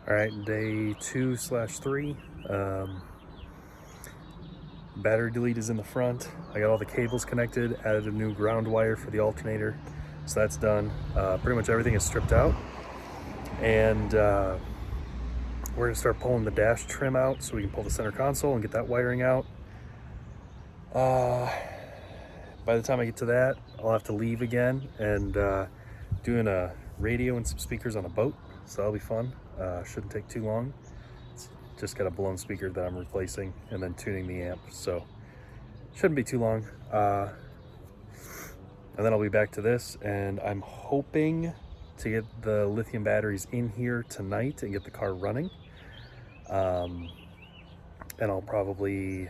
All right, day 2/3. Battery delete is in the front. I got all the cables connected, added a new ground wire for the alternator, so that's done. Pretty much everything is stripped out, and we're gonna start pulling the dash trim out so we can pull the center console and get that wiring out. By the time I get to that, I'll have to leave again and doing a radio and some speakers on a boat, so that'll be fun. Shouldn't take too long. It's just got a blown speaker that I'm replacing and then tuning the amp, so shouldn't be too long. And then I'll be back to this, and I'm hoping to get the lithium batteries in here tonight and get the car running. And I'll probably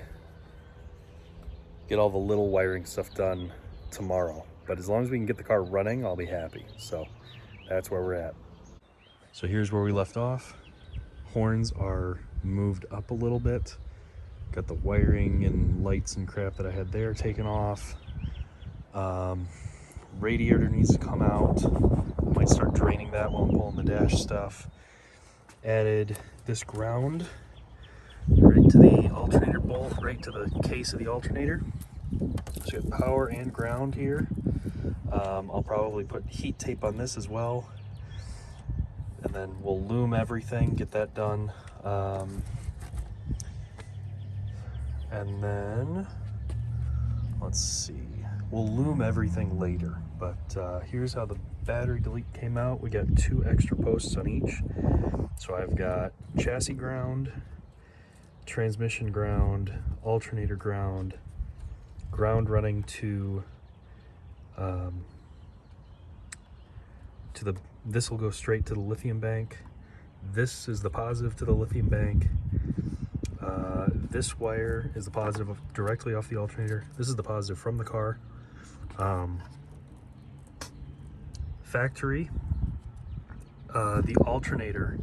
get all the little wiring stuff done tomorrow. But as long as we can get the car running, I'll be happy. So that's where we're at. So here's where we left off. Horns are moved up a little bit. Got the wiring and lights and crap that I had there taken off. Radiator needs to come out. I might start draining that while I'm pulling the dash stuff. Added this ground right to the alternator bolt, right to the case of the alternator. So you have power and ground here. I'll probably put heat tape on this as well. And then we'll loom everything, get that done. And then, let's see, we'll loom everything later. But here's how the battery delete came out. We got 2 extra posts on each. So I've got chassis ground, transmission ground, alternator ground, ground running to this will go straight to the lithium bank. This is the positive to the lithium bank. This wire is the positive directly off the alternator. This is the positive from the car. Factory, the alternator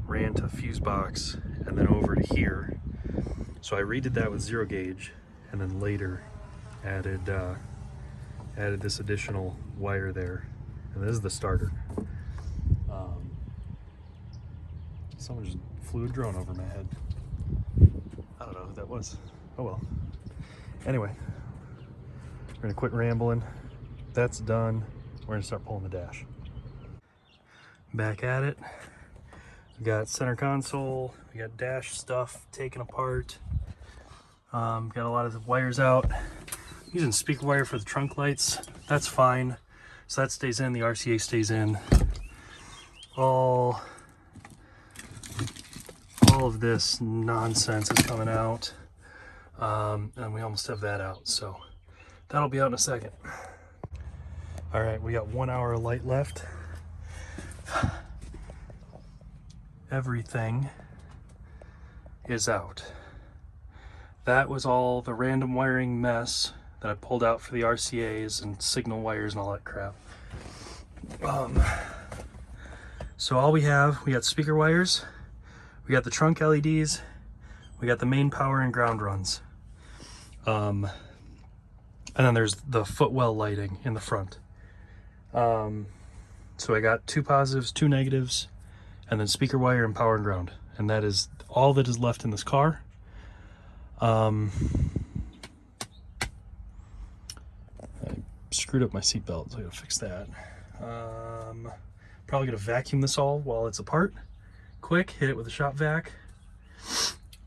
ran to fuse box and then over to here. So I redid that with 0 gauge, and then later added this additional wire there. And this is the starter. Someone just flew a drone over my head. I don't know who that was. Oh well. Anyway, we're gonna quit rambling. That's done. We're gonna start pulling the dash. Back at it. We got center console. We got dash stuff taken apart. Got a lot of the wires out. I'm using speaker wire for the trunk lights. That's fine. So that stays in. The RCA stays in. All of this nonsense is coming out, and we almost have that out, so that'll be out in a second. All right, we got 1 hour of light left. Everything is out. That was all the random wiring mess that I pulled out for the RCAs and signal wires and all that crap. So all we got speaker wires, we got the trunk LEDs, we got the main power and ground runs. And then there's the footwell lighting in the front. So I got 2 positives, 2 negatives, and then speaker wire and power and ground. And that is all that is left in this car. I screwed up my seatbelt, so I gotta fix that. Probably gonna vacuum this all while it's apart. Quick, hit it with a shop vac.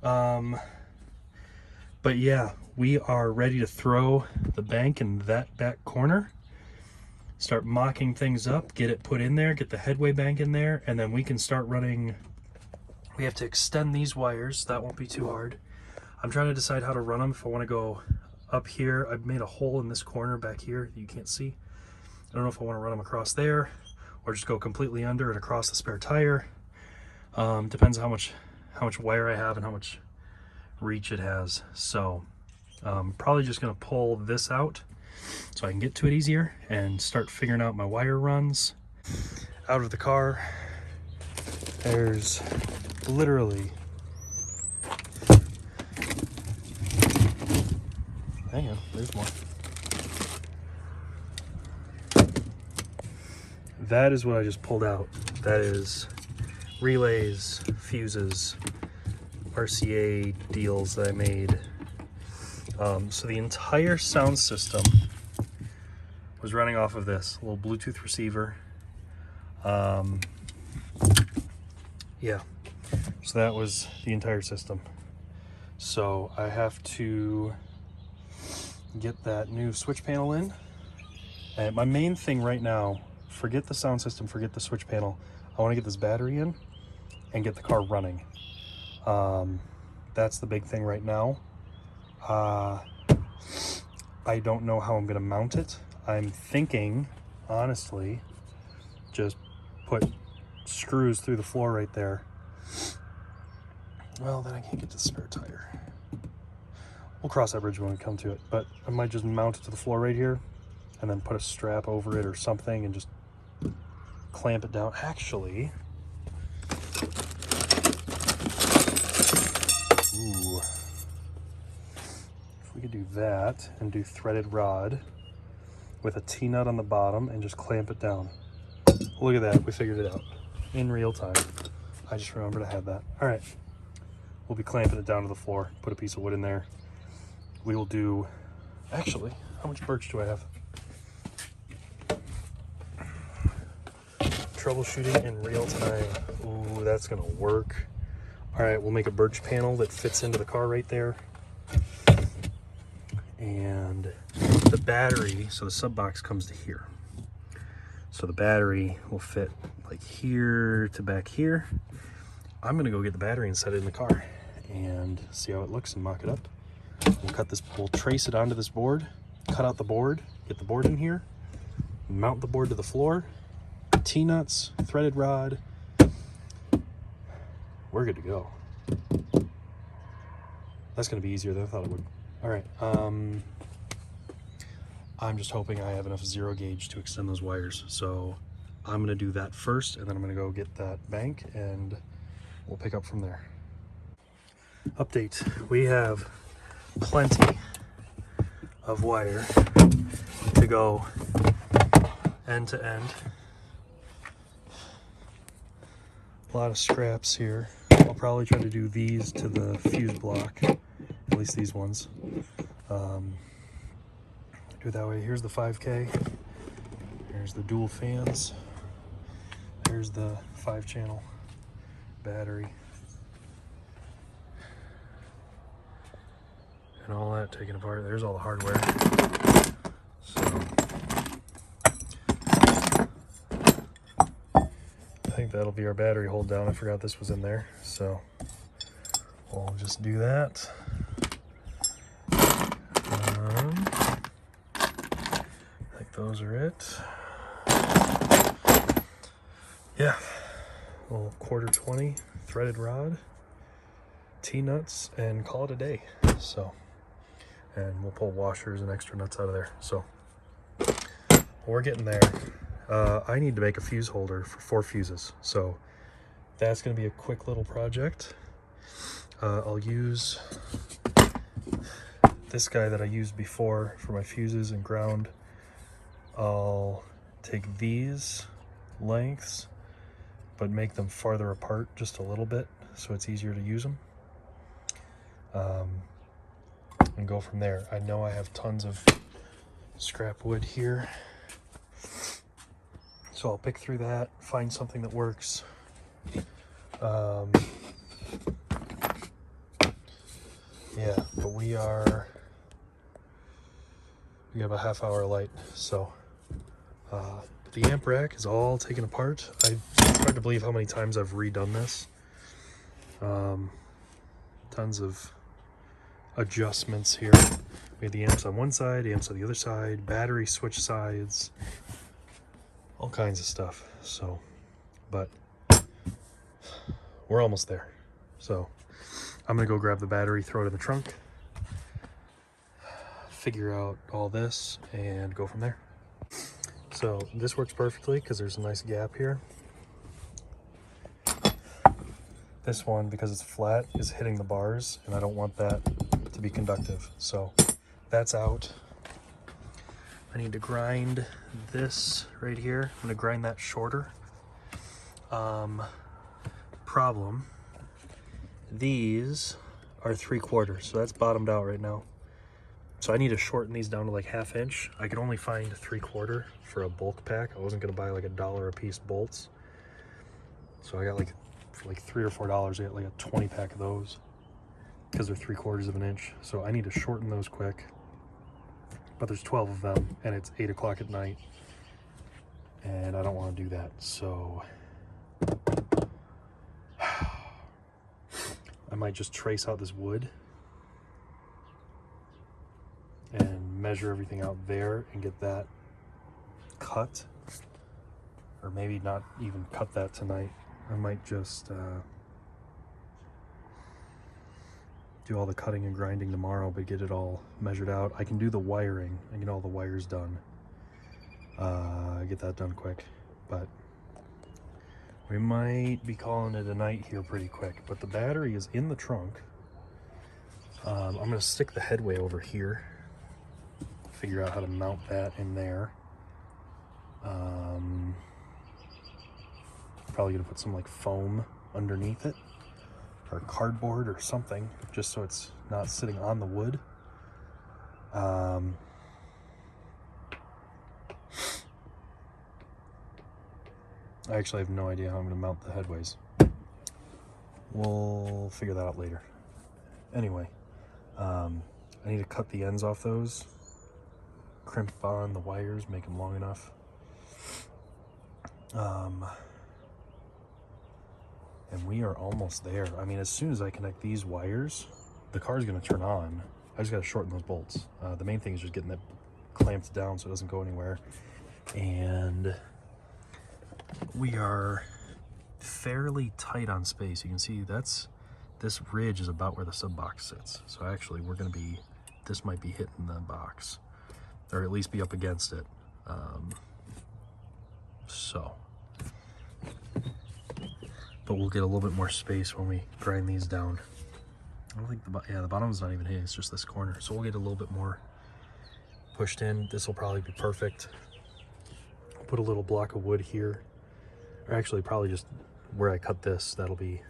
But yeah, we are ready to throw the bank in that back corner, start mocking things up, get it put in there, get the headway bank in there, and then we can start running. We have to extend these wires. That won't be too hard. I'm trying to decide how to run them. If I want to go up here, I've made a hole in this corner back here that you can't see. I don't know if I want to run them across there or just go completely under and across the spare tire. Depends on how much wire I have and how much reach it has. So probably just gonna pull this out so I can get to it easier and start figuring out my wire runs. Out of the car, there's literally, hang on, there's more. That is what I just pulled out. That is relays, fuses, RCA deals that I made. So the entire sound system was running off of this little Bluetooth receiver. Yeah, so that was the entire system. So I have to get that new switch panel in. And my main thing right now, forget the sound system, forget the switch panel. I want to get this battery in and get the car running. That's the big thing right now. I don't know how I'm going to mount it. I'm thinking, honestly, just put screws through the floor right there. Well, then I can't get to the spare tire. We'll cross that bridge when we come to it, but I might just mount it to the floor right here and then put a strap over it or something and just clamp it down. Actually, ooh, if we could do that and do threaded rod with a T-nut on the bottom and just clamp it down. Look at that, we figured it out in real time. I just remembered I had that. All right, we'll be clamping it down to the floor, put a piece of wood in there. We will do, actually, how much birch do I have? Troubleshooting in real time. Ooh, that's gonna work. All right, we'll make a birch panel that fits into the car right there. And the battery, so the sub box comes to here. So the battery will fit like here to back here. I'm gonna go get the battery and set it in the car and see how it looks and mock it up. We'll cut this, we'll trace it onto this board, cut out the board, get the board in here, mount the board to the floor, T-nuts, threaded rod. We're good to go. That's gonna be easier than I thought it would. All right, I'm just hoping I have enough zero gauge to extend those wires. So I'm gonna do that first, and then I'm gonna go get that bank and we'll pick up from there. Update, we have plenty of wire to go end to end. A lot of scraps here. I'll probably try to do these to the fuse block, at least these ones. Do it that way. Here's the 5K. Here's the dual fans. There's the 5-channel battery. And all that taken apart. There's all the hardware. So I think that'll be our battery hold down. I forgot this was in there. So we'll just do that. I think those are it. Yeah. A little 1/4-20 threaded rod, T-nuts, and call it a day. So, and we'll pull washers and extra nuts out of there. So we're getting there. I need to make a fuse holder for 4 fuses. So that's going to be a quick little project. I'll use this guy that I used before for my fuses and ground. I'll take these lengths, but make them farther apart just a little bit so it's easier to use them. And go from there. I know I have tons of scrap wood here, so I'll pick through that, find something that works. Yeah, but we have a half-hour light, so the amp rack is all taken apart. It's hard to believe how many times I've redone this. Tons of adjustments here. We have the amps on one side, amps on the other side, battery switch sides, all kinds of stuff. So, but we're almost there. So I'm gonna go grab the battery, throw it in the trunk, figure out all this, and go from there. So this works perfectly because there's a nice gap here. This one, because it's flat, is hitting the bars, and I don't want that to be conductive. So that's out. I need to grind this right here. I'm gonna grind that shorter. problem. These are 3/4, so that's bottomed out right now. So I need to shorten these down to like 1/2 inch. I could only find 3/4 for a bulk pack. I wasn't gonna buy like $1 a piece bolts. So I got like, for like $3 or $4, I got like a 20 pack of those because they're 3/4 of an inch. So I need to shorten those quick. But there's 12 of them and it's 8 o'clock at night. And I don't want to do that. So I might just trace out this wood and measure everything out there and get that cut, or maybe not even cut that tonight. I might just do all the cutting and grinding tomorrow, but get it all measured out. I can do the wiring and get all the wires done, get that done quick, but we might be calling it a night here pretty quick. But the battery is in the trunk. I'm gonna stick the headway over here, figure out how to mount that in there. Probably gonna put some like foam underneath it, or cardboard or something, just so it's not sitting on the wood. I actually have no idea how I'm gonna mount the headways. We'll figure that out later. Anyway, I need to cut the ends off those, crimp on the wires, make them long enough. And we are almost there. I mean, as soon as I connect these wires, the car's gonna turn on. I just gotta shorten those bolts. The main thing is just getting that clamped down so it doesn't go anywhere. And we are fairly tight on space. You can see this ridge is about where the sub box sits. So actually this might be hitting the box, or at least be up against it. But we'll get a little bit more space when we grind these down. I don't think the bottom's not even hitting, it's just this corner. So we'll get a little bit more pushed in. This will probably be perfect. I'll put a little block of wood here, or actually probably just where I cut this, that'll be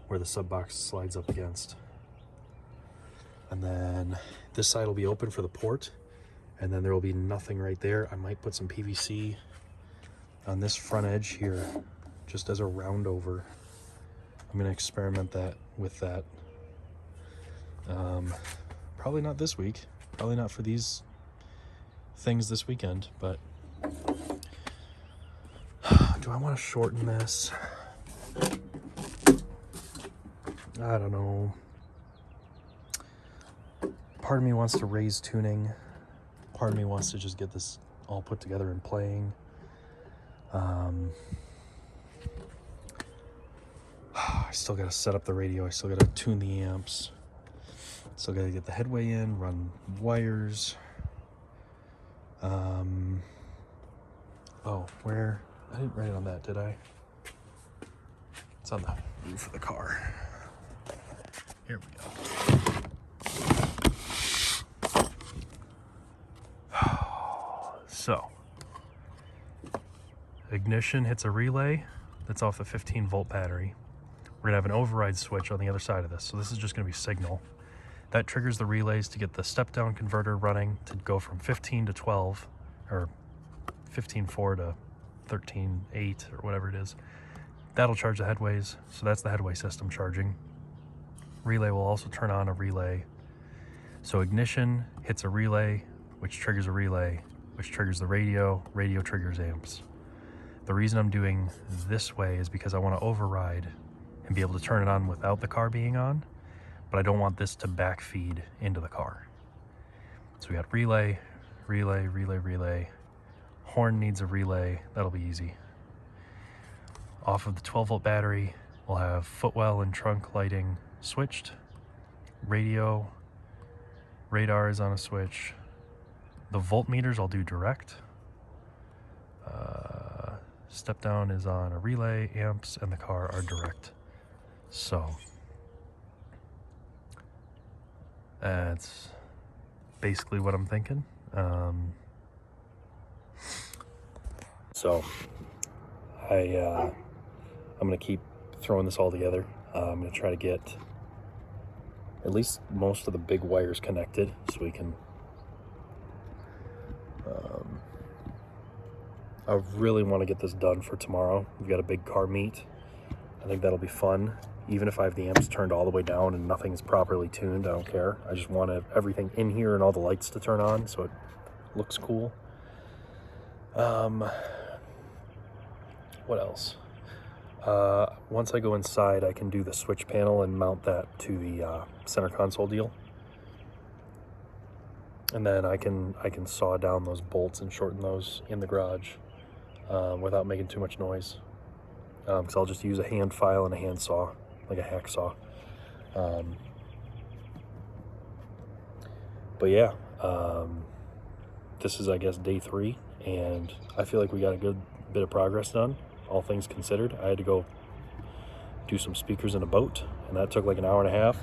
where the sub box slides up against. And then this side will be open for the port, and then there will be nothing right there. I might put some PVC on this front edge here, just as a round over. I'm gonna experiment with that. Probably not this week, probably not for these things this weekend, but do I want to shorten this? I don't know. Part of me wants to raise tuning. Part of me wants to just get this all put together and playing. I still got to set up the radio. I still got to tune the amps. Still got to get the headway in, run wires. Oh, where? I didn't write it on that, did I? It's on the roof of the car. Here we go. So, ignition hits a relay that's off a 15-volt battery. We're gonna have an override switch on the other side of this. So this is just gonna be signal. That triggers the relays to get the step-down converter running to go from 15 to 12, or 15.4 to 13.8, or whatever it is. That'll charge the headways, so that's the headway system charging. Relay will also turn on a relay. So ignition hits a relay, which triggers a relay, which triggers the radio. Radio triggers amps. The reason I'm doing this way is because I want to override and be able to turn it on without the car being on, but I don't want this to backfeed into the car. So we got relay, relay, relay, relay. Horn needs a relay, that'll be easy. Off of the 12-volt battery, we'll have footwell and trunk lighting switched. Radio, radar is on a switch. The voltmeters I'll do direct. Step down is on a relay, amps and the car are direct. So that's basically what I'm thinking. So I'm gonna keep throwing this all together. I'm going to try to get at least most of the big wires connected so we can... I really want to get this done for tomorrow. We've got a big car meet. I think that'll be fun. Even if I have the amps turned all the way down and nothing's properly tuned, I don't care. I just want everything in here and all the lights to turn on so it looks cool. What else? Once I go inside, I can do the switch panel and mount that to the center console deal. And then I can saw down those bolts and shorten those in the garage without making too much noise. Because I'll just use a hand file and a hand saw, like a hacksaw. But yeah, this is, I guess, day 3, and I feel like we got a good bit of progress done, all things considered. I had to go do some speakers in a boat, and that took like an hour and a half.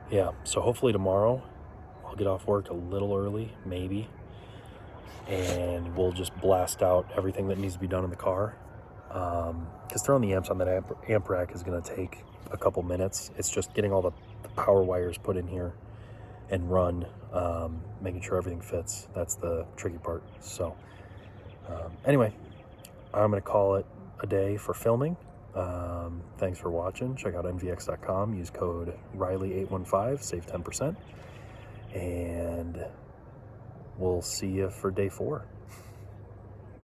Yeah, so hopefully tomorrow I'll get off work a little early, maybe, and we'll just blast out everything that needs to be done in the car. Because throwing the amps on that amp rack is going to take a couple minutes. It's just getting all the power wires put in here and run, making sure everything fits. That's the tricky part. So anyway, I'm going to call it a day for filming. Thanks for watching. Check out nvx.com. Use code Riley815. Save 10%. And we'll see you for day 4.